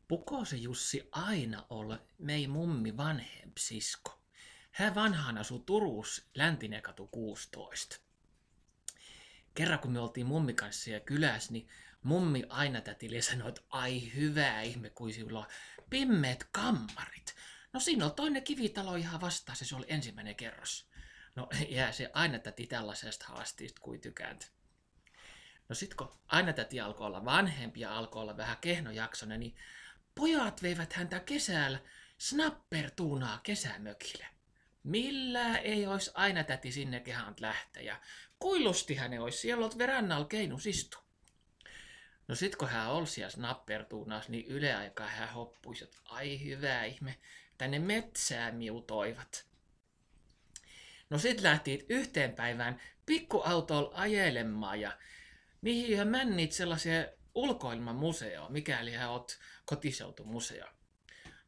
Pukosi Jussi aina olla mei mummi vanhempi sisko. Hän vanhaan asuu Turussa, Läntinen katu 16. Kerran kun me oltiin mummi kanssa siellä kylässä, niin mummi aina tätille sanoi, että ai hyvä ihme, kuin sinulla on pimmeät kammarit. No siinä oli toinen kivitalo ihan vastaan, se oli ensimmäinen kerros. No jää se aina täti tällaisesta haasteesta kuin tykääntä. No sit kun aina täti alkoi olla vanhempi ja alkoi olla vähän kehnojaksonen, niin pojat veivät häntä kesällä snappertuunaa kesämökille. Millään ei olisi aina täti sinne kehaan lähteä ja kuilusti hänen olisi siellä ollut verannalla keinus istu. No sit kun hän oli siellä snappertuunaassa, niin yleaikaa hän hoppuisi, että ai hyvä ihme, tänne metsään miutoivat. No sit lähti yhteen päivään pikkuautolla ajelemaan ja mihin hän männit sellaisia ulkoilmamuseoon, mikäli hän oot kotiseutumuseo.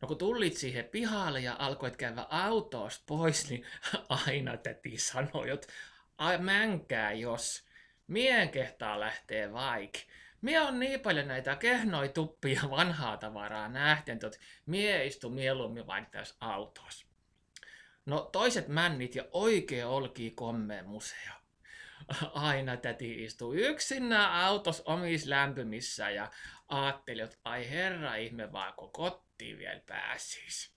No kun tullit siihen pihalle ja alkoit käydä autosta pois, niin aina täti sanoi, että mänkää jos, mien kehtaa lähtee vaik. Mie on niin paljon näitä kehnoi tuppia vanhaa tavaraa nähten, että mie istu mieluummin vain tässä autossa. No toiset männit ja oikein olkii kommeen museo. Aina täti istui yksinään autos omis lämpimissä ja ajatteli, että ai herra ihme vaan, kun kotiin vielä pääsis.